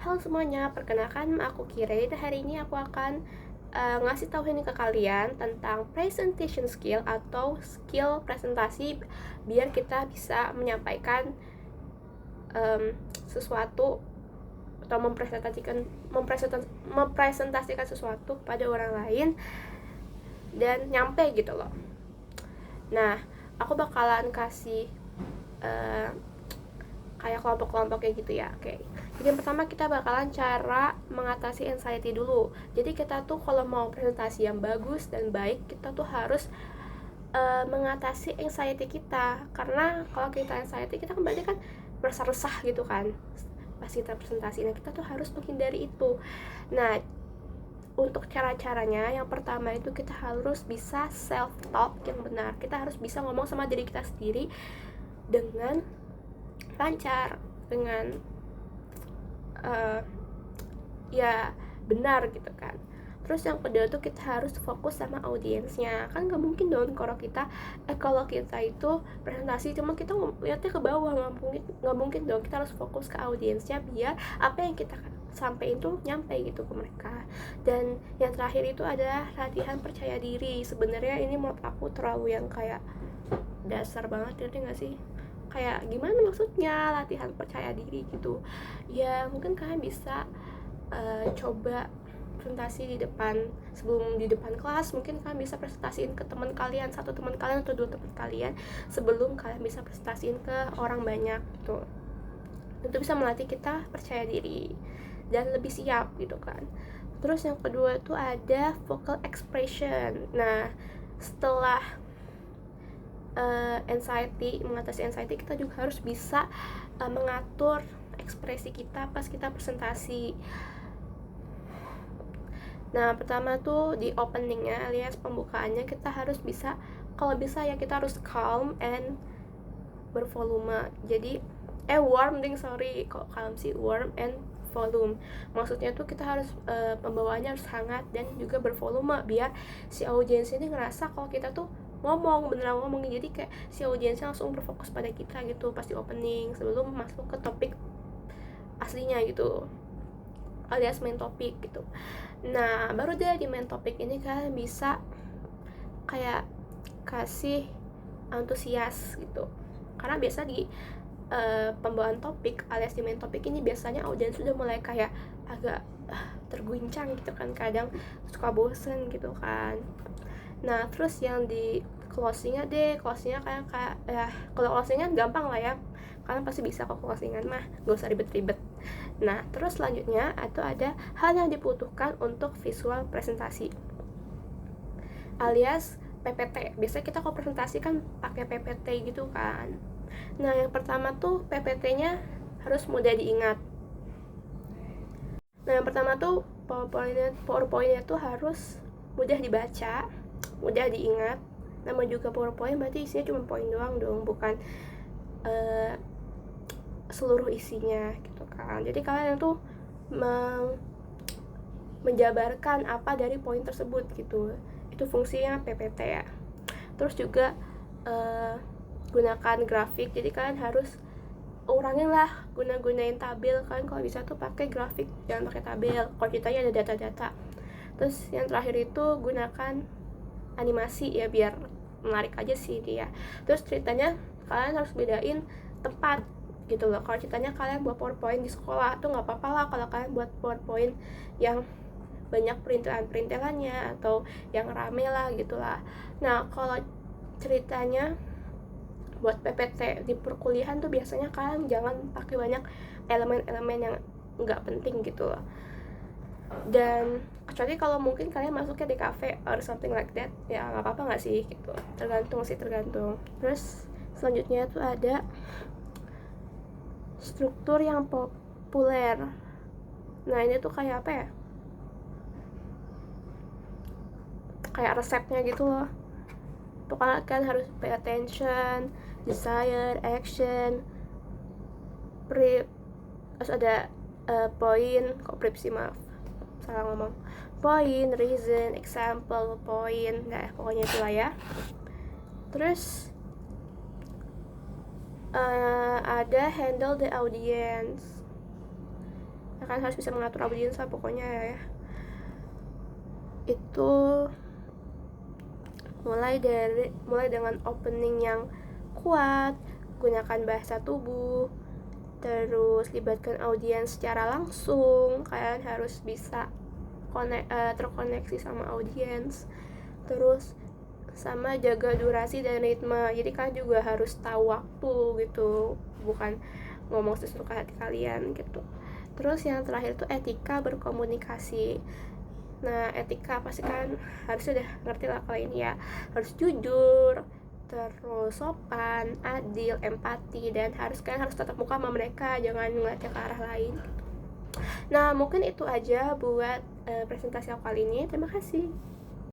Halo semuanya, perkenalkan aku Kire dan hari ini aku akan ngasih tahu ini ke kalian tentang presentation skill atau skill presentasi biar kita bisa menyampaikan sesuatu atau mempresentasikan sesuatu pada orang lain dan nyampe gitu loh. Nah, aku bakalan kasih kayak kelompok-kelompok kayak gitu ya. Oke. Jadi yang pertama kita bakalan cara mengatasi anxiety dulu. Jadi kita tuh kalau mau presentasi yang bagus dan baik, kita tuh harus mengatasi anxiety kita. Karena kalau kita anxiety, kita kembali kan merasa resah gitu kan pas kita presentasi. Nah, kita tuh harus menghindari itu. Nah, untuk cara-caranya, yang pertama itu kita harus bisa self talk yang benar. Kita harus bisa ngomong sama diri kita sendiri dengan lancar, dengan ya benar gitu kan. Terus yang kedua tuh kita harus fokus sama audiensnya. Kan nggak mungkin dong kalau kita itu presentasi cuma kita lihatnya ke bawah, nggak mungkin dong. Kita harus fokus ke audiensnya biar apa yang kita sampai itu nyampe gitu ke mereka. Dan yang terakhir itu adalah latihan percaya diri. Sebenarnya ini menurut aku terlalu yang kayak dasar banget, ngerti nggak sih? Kayak gimana maksudnya latihan percaya diri gitu ya. Mungkin kalian bisa coba presentasi di depan, sebelum di depan kelas mungkin kalian bisa presentasiin ke teman kalian, satu teman kalian atau dua teman kalian, sebelum kalian bisa presentasiin ke orang banyak gitu. Itu bisa melatih kita percaya diri dan lebih siap gitu kan. Terus yang kedua itu ada vocal expression. Nah, setelah mengatasi anxiety, kita juga harus bisa mengatur ekspresi kita pas kita presentasi. Nah, pertama tuh di openingnya alias pembukaannya kita harus bisa, kalau bisa ya kita harus calm and bervolume. Jadi warm and volume. Maksudnya tuh kita harus pembawaannya harus hangat dan juga bervolume biar si audiens ini ngerasa kalau kita tuh beneran ngomong. Jadi kayak si audiensnya langsung berfokus pada kita gitu pas di opening sebelum masuk ke topik aslinya gitu, alias main topik gitu. Nah, baru deh di main topik ini kalian bisa kayak kasih antusias gitu. Karena biasa di pembawaan topik alias di main topik ini biasanya audiens sudah mulai kayak agak terguncang gitu kan, kadang suka bosen gitu kan. Nah, terus yang di closingnya kayak ya, kalau closingan gampang lah ya, kalian pasti bisa kok closingan mah, gak usah ribet-ribet. Nah, terus selanjutnya itu ada hal yang dibutuhkan untuk visual presentasi alias PPT. Biasanya kita kalau presentasi kan pakai PPT gitu kan. Nah, yang pertama tuh PPT-nya harus mudah diingat. Nah, yang pertama tuh PowerPoint-nya tuh harus mudah dibaca, mudah diingat. Nama juga PowerPoint berarti isinya cuma poin doang dong, bukan seluruh isinya gitu kan. Jadi kalian tuh menjabarkan apa dari poin tersebut gitu. Itu fungsinya PPT ya. Terus juga gunakan grafik. Jadi kalian harus urangin lah gunain tabel. Kalian kalau bisa tuh pakai grafik, jangan pakai tabel. Kalau ceritanya ada data-data. Terus yang terakhir itu gunakan animasi ya biar menarik aja sih dia. Terus ceritanya kalian harus bedain tempat gitu loh. Kalau ceritanya kalian buat PowerPoint di sekolah tuh nggak apa-apa lah kalau kalian buat PowerPoint yang banyak perintilannya atau yang rame lah gitulah. Nah, kalau ceritanya buat PPT di perkuliahan tuh biasanya kalian jangan pakai banyak elemen-elemen yang nggak penting gitu loh. Dan kecuali kalau mungkin kalian masuknya di cafe or something like that, ya nggak apa-apa nggak sih gitu, tergantung. Terus selanjutnya tuh ada struktur yang populer. Nah, ini tuh kayak apa ya, kayak resepnya gitu loh. Pokoknya kan harus pay attention, desire, action, terus ada prep sih, maaf salah ngomong, point, reason, example, point, nah pokoknya itu lah ya. Terus ada handle the audience. ya kan, harus bisa mengatur audiens lah pokoknya ya. Itu mulai dengan opening yang kuat, gunakan bahasa tubuh, terus libatkan audiens secara langsung. Kalian harus bisa terkoneksi sama audiens, terus sama jaga durasi dan ritme. Jadi kalian juga harus tahu waktu gitu, bukan ngomong sesuka hati kalian gitu. Terus yang terakhir tuh etika berkomunikasi. Nah, etika pasti kan harusnya udah ngerti lah kalau ini ya. Harus jujur, terus sopan, adil, empati, dan kalian harus tatap muka sama mereka, jangan ngeliatnya ke arah lain. Nah, mungkin itu aja buat presentasi aku kali ini. Terima kasih.